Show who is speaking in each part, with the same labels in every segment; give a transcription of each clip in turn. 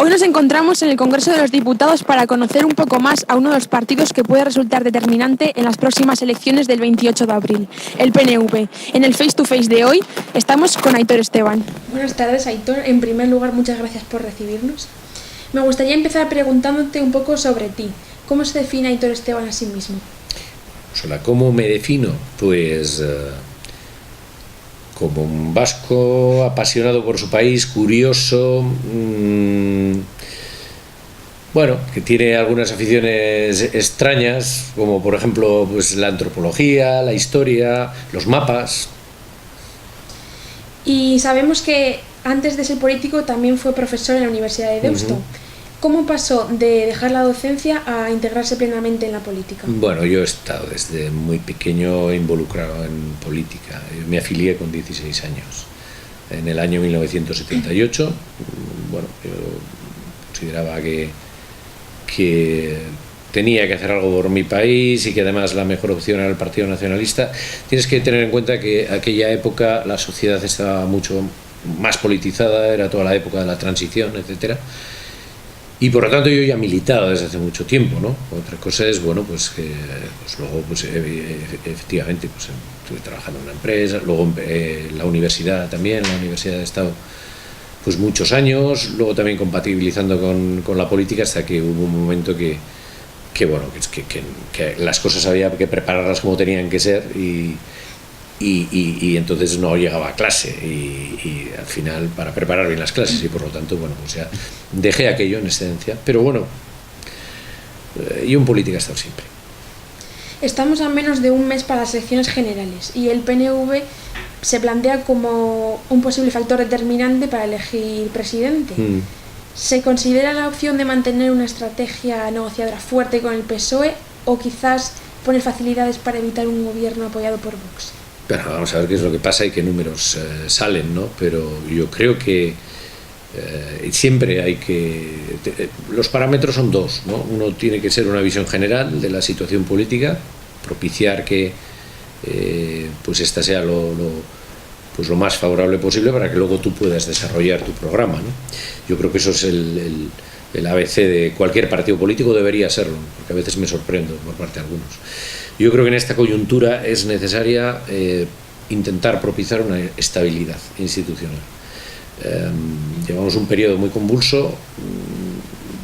Speaker 1: Hoy nos encontramos en el Congreso de los Diputados para conocer un poco más a uno de los partidos que puede resultar determinante en las próximas elecciones del 28 de abril, el PNV. En el Face to Face de hoy estamos con Aitor Esteban.
Speaker 2: Buenas tardes, Aitor. En primer lugar, muchas gracias por recibirnos. Me gustaría empezar preguntándote un poco sobre ti. ¿Cómo se define Aitor Esteban a sí mismo?
Speaker 3: Hola, ¿cómo me defino? Pues como un vasco apasionado por su país, curioso, bueno, que tiene algunas aficiones extrañas, como por ejemplo pues la antropología, la historia, los mapas.
Speaker 2: Y sabemos que antes de ser político también fue profesor en la Universidad de Deusto. ¿Cómo pasó de dejar la docencia a integrarse plenamente en la política?
Speaker 3: Bueno, yo he estado desde muy pequeño involucrado en política. Me afilié con 16 años. En el año 1978, bueno, yo consideraba que tenía que hacer algo por mi país y que además la mejor opción era el Partido Nacionalista. Tienes que tener en cuenta que aquella época la sociedad estaba mucho más politizada, era toda la época de la transición, etcétera. Y por lo tanto yo ya militaba desde hace mucho tiempo, ¿no? Otra cosa es, bueno, pues que pues luego, pues efectivamente, pues estuve trabajando en una empresa, luego en la universidad también, en la universidad he estado pues muchos años, luego también compatibilizando con la política hasta que hubo un momento que las cosas había que prepararlas como tenían que ser y entonces no llegaba a clase y al final para preparar bien las clases y por lo tanto, bueno, pues ya dejé aquello en excedencia, pero bueno, yo en política he estado siempre.
Speaker 2: Estamos a menos de un mes para las elecciones generales y el PNV se plantea como un posible factor determinante para elegir presidente. ¿Se considera la opción de mantener una estrategia negociadora fuerte con el PSOE o quizás poner facilidades para evitar un gobierno apoyado por Vox?
Speaker 3: Bueno, vamos a ver qué es lo que pasa y qué números salen, ¿no? Pero yo creo que siempre hay que... los parámetros son dos, ¿no? Uno tiene que ser una visión general de la situación política, propiciar que pues esta sea lo más favorable posible para que luego tú puedas desarrollar tu programa, ¿no? Yo creo que eso es el ABC de cualquier partido político, debería serlo, porque a veces me sorprendo por parte de algunos. Yo creo que en esta coyuntura es necesaria intentar propiciar una estabilidad institucional. Llevamos un periodo muy convulso.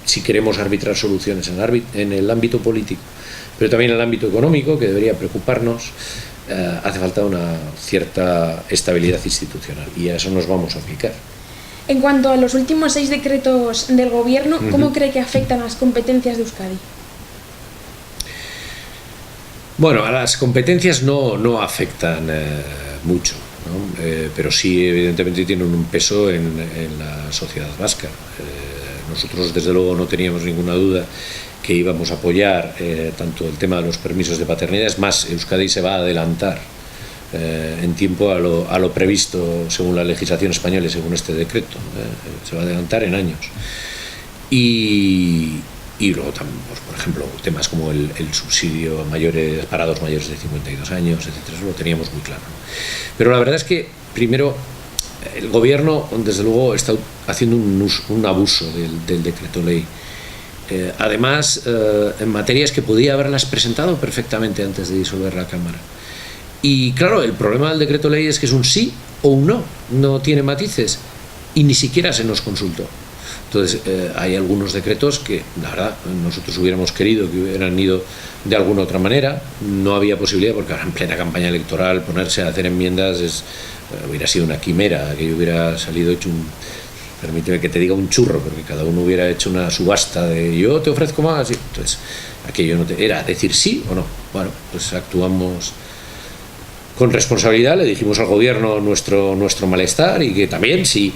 Speaker 3: Si queremos arbitrar soluciones en el ámbito político, pero también en el ámbito económico, que debería preocuparnos, hace falta una cierta estabilidad institucional y a eso nos vamos a aplicar.
Speaker 2: En cuanto a los últimos 6 decretos del gobierno, ¿cómo cree que afectan a las competencias de Euskadi? Bueno,
Speaker 3: a las competencias no afectan mucho, ¿no? Pero sí evidentemente tienen un peso en la sociedad vasca. Nosotros desde luego no teníamos ninguna duda que íbamos a apoyar tanto el tema de los permisos de paternidad. Es más, Euskadi se va a adelantar en tiempo a lo previsto según la legislación española y según este decreto. Se va a adelantar en años. Y luego también, pues, por ejemplo, temas como el subsidio a mayores, parados mayores de 52 años, etcétera, eso lo teníamos muy claro, ¿no? Pero la verdad es que, primero, el gobierno, desde luego, está haciendo un abuso del decreto ley. Además, en materias que podía haberlas presentado perfectamente antes de disolver la Cámara. Y claro, el problema del decreto ley es que es un sí o un no tiene matices y ni siquiera se nos consultó. Entonces, hay algunos decretos que, la verdad, nosotros hubiéramos querido que hubieran ido de alguna otra manera. No había posibilidad, porque ahora en plena campaña electoral ponerse a hacer enmiendas hubiera sido una quimera, que yo hubiera salido hecho permíteme que te diga un churro, porque cada uno hubiera hecho una subasta de yo te ofrezco más. Entonces, aquello era decir sí o no. Bueno, pues actuamos con responsabilidad, le dijimos al gobierno nuestro malestar y que también, si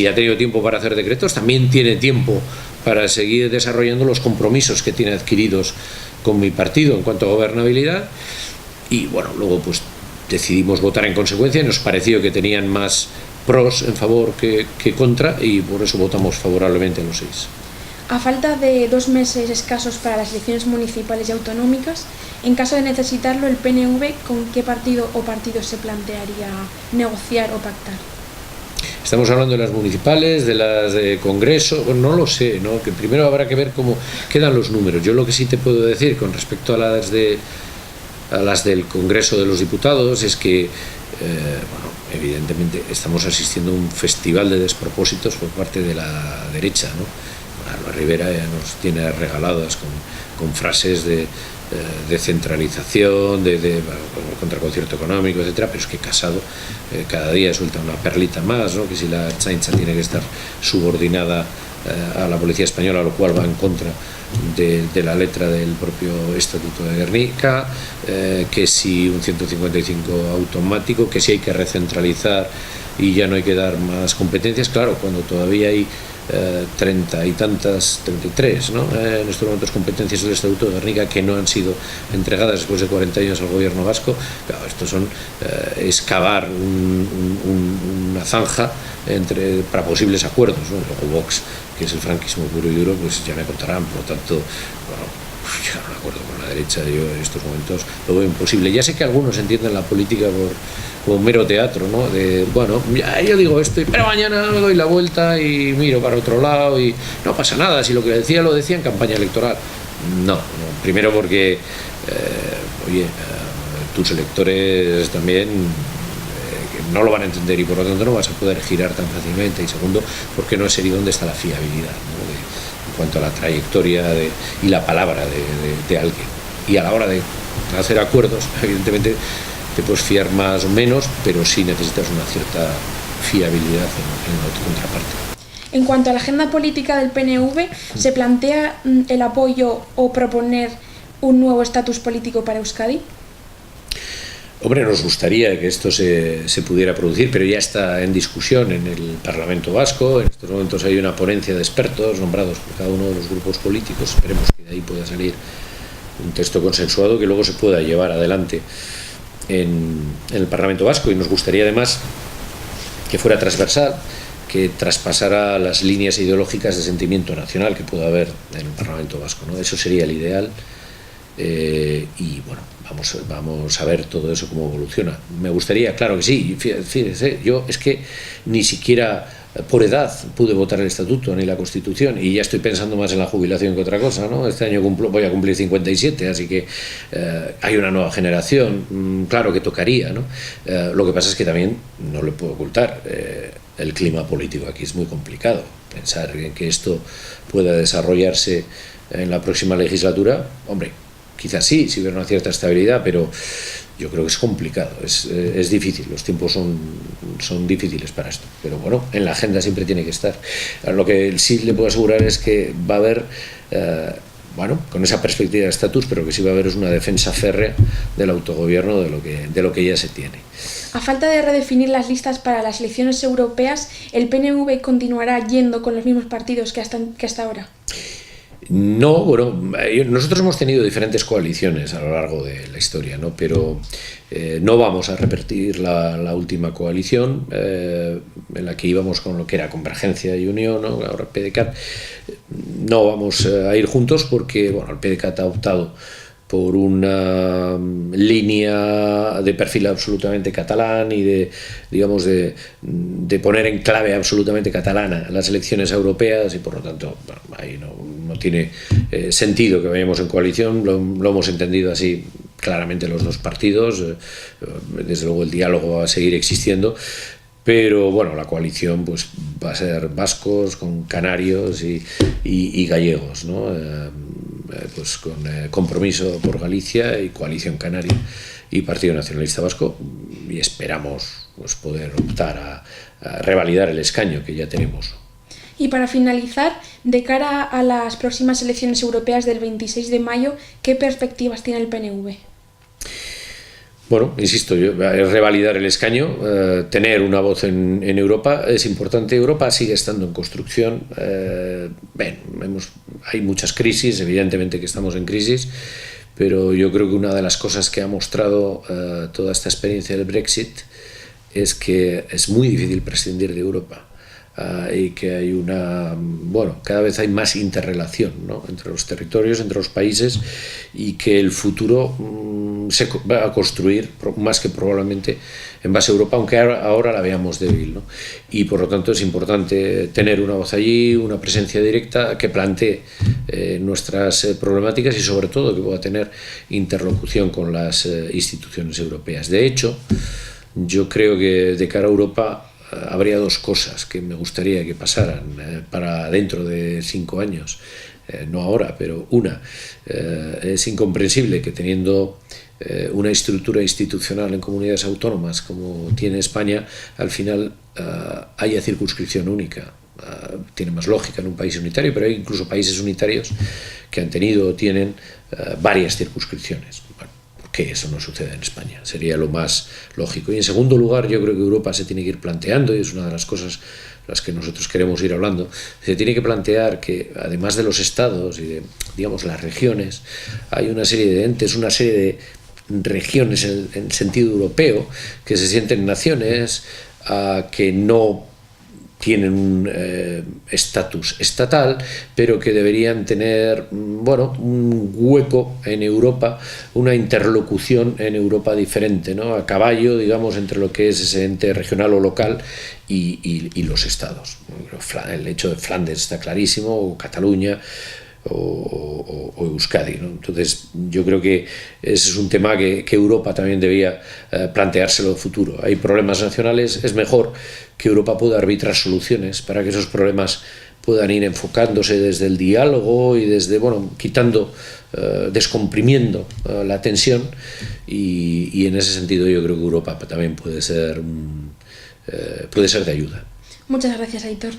Speaker 3: ha tenido tiempo para hacer decretos, también tiene tiempo para seguir desarrollando los compromisos que tiene adquiridos con mi partido en cuanto a gobernabilidad. Y bueno, luego pues decidimos votar en consecuencia y nos pareció que tenían más pros en favor que contra y por eso votamos favorablemente a los 6.
Speaker 2: A falta de 2 meses escasos para las elecciones municipales y autonómicas, en caso de necesitarlo, el PNV, ¿con qué partido o partidos se plantearía negociar o pactar?
Speaker 3: Estamos hablando de las municipales, de las de Congreso, no lo sé, ¿no? Que primero habrá que ver cómo quedan los números. Yo lo que sí te puedo decir con respecto a las del Congreso de los Diputados es que, bueno, evidentemente estamos asistiendo a un festival de despropósitos por parte de la derecha, ¿no? Alba Rivera ya nos tiene regaladas con frases de centralización, contra concierto económico, etcétera, pero es que Casado cada día suelta una perlita más, ¿no? Que si la Ertzaintza tiene que estar subordinada a la policía española, lo cual va en contra de la letra del propio Estatuto de Guernica, que si un 155 automático, que si hay que recentralizar y ya no hay que dar más competencias. Claro, cuando todavía hay 33, ¿no? En estos momentos competencias del Estatuto de Guernica que no han sido entregadas después de 40 años al gobierno vasco. Claro, estos son excavar una zanja para posibles acuerdos, ¿no? Luego Vox, que es el franquismo puro y duro, pues ya me contarán. Por lo tanto, bueno, llegar a un acuerdo con la derecha yo en estos momentos lo veo imposible. Ya sé que algunos entienden la política como mero teatro, ¿no? De, bueno, ya yo digo esto, pero mañana me doy la vuelta y miro para otro lado y no pasa nada, si lo que decía lo decía en campaña electoral. No, primero porque, oye, tus electores también no lo van a entender y por lo tanto no vas a poder girar tan fácilmente, y segundo, porque no sé ni dónde está la fiabilidad, ¿no? En cuanto a la trayectoria y la palabra de alguien. Y a la hora de hacer acuerdos, evidentemente te puedes fiar más o menos, pero sí necesitas una cierta fiabilidad en la otra contraparte.
Speaker 2: En cuanto a la agenda política del PNV, ¿se plantea el apoyo o proponer un nuevo estatus político para Euskadi?
Speaker 3: Hombre, nos gustaría que esto se pudiera producir, pero ya está en discusión en el Parlamento Vasco. En estos momentos hay una ponencia de expertos nombrados por cada uno de los grupos políticos. Esperemos que de ahí pueda salir un texto consensuado que luego se pueda llevar adelante en el Parlamento Vasco, y nos gustaría además que fuera transversal, que traspasara las líneas ideológicas de sentimiento nacional que pueda haber en el Parlamento Vasco, ¿no? Eso sería el ideal, y bueno, vamos a ver todo eso cómo evoluciona. Me gustaría, claro que sí, fíjese, yo es que ni siquiera por edad pude votar el Estatuto ni la Constitución, y ya estoy pensando más en la jubilación que otra cosa, ¿no? Este año voy a cumplir 57, así que hay una nueva generación, claro que tocaría, ¿no? Lo que pasa es que también, no lo puedo ocultar, el clima político aquí es muy complicado. Pensar en que esto pueda desarrollarse en la próxima legislatura, hombre, quizás sí, si hubiera una cierta estabilidad, pero yo creo que es complicado, es difícil, los tiempos son difíciles para esto, pero bueno, en la agenda siempre tiene que estar. Lo que sí le puedo asegurar es que va a haber, bueno, con esa perspectiva de estatus, pero que sí va a haber es una defensa férrea del autogobierno de lo que ya se tiene.
Speaker 2: A falta de redefinir las listas para las elecciones europeas, ¿el PNV continuará yendo con los mismos partidos que hasta ahora?
Speaker 3: No, bueno, nosotros hemos tenido diferentes coaliciones a lo largo de la historia, ¿no? Pero no vamos a repetir la última coalición en la que íbamos con lo que era Convergencia y Unión, ¿no? Ahora PDeCAT. No vamos a ir juntos porque, bueno, el PDeCAT ha optado por una línea de perfil absolutamente catalán y de poner en clave absolutamente catalana las elecciones europeas, y por lo tanto, bueno, ahí no tiene sentido que vayamos en coalición. Lo hemos entendido así claramente los dos partidos. Desde luego el diálogo va a seguir existiendo, pero bueno, la coalición pues va a ser vascos con canarios y gallegos, ¿no? Pues con Compromiso por Galicia y Coalición Canaria y Partido Nacionalista Vasco, y esperamos pues poder optar a revalidar el escaño que ya tenemos.
Speaker 2: Y para finalizar, de cara a las próximas elecciones europeas del 26 de mayo, ¿qué perspectivas tiene el PNV?
Speaker 3: Bueno, insisto, revalidar el escaño, tener una voz en Europa es importante. Europa sigue estando en construcción. Hay muchas crisis, evidentemente que estamos en crisis, pero yo creo que una de las cosas que ha mostrado toda esta experiencia del Brexit es que es muy difícil prescindir de Europa. y que hay cada vez hay más interrelación, ¿no?, entre los territorios, entre los países, y que el futuro se va a construir más que probablemente en base a Europa, aunque ahora la veamos débil, ¿no? Y por lo tanto es importante tener una voz allí, una presencia directa que plantee nuestras problemáticas y sobre todo que pueda tener interlocución con las instituciones europeas. De hecho, yo creo que de cara a Europa habría dos cosas que me gustaría que pasaran para dentro de 5 años, no ahora, pero una, es incomprensible que teniendo una estructura institucional en comunidades autónomas como tiene España, al final haya circunscripción única. Tiene más lógica en un país unitario, pero hay incluso países unitarios que han tenido o tienen varias circunscripciones. Bueno, que eso no sucede en España, sería lo más lógico. Y en segundo lugar, yo creo que Europa se tiene que ir planteando, y es una de las cosas las que nosotros queremos ir hablando, se tiene que plantear que además de los estados y de, digamos, las regiones, hay una serie de entes, una serie de regiones en sentido europeo que se sienten naciones, que no tienen un estatus estatal, pero que deberían tener un hueco en Europa, una interlocución en Europa diferente, ¿no?, a caballo, digamos, entre lo que es ese ente regional o local y los estados. El hecho de Flandes está clarísimo, o Cataluña, o Euskadi, ¿no? Entonces yo creo que ese es un tema que Europa también debía planteárselo de futuro. Hay problemas nacionales, es mejor que Europa pueda arbitrar soluciones para que esos problemas puedan ir enfocándose desde el diálogo y desde, quitando, descomprimiendo la tensión, y en ese sentido yo creo que Europa también puede ser de ayuda.
Speaker 2: Muchas gracias, Aitor.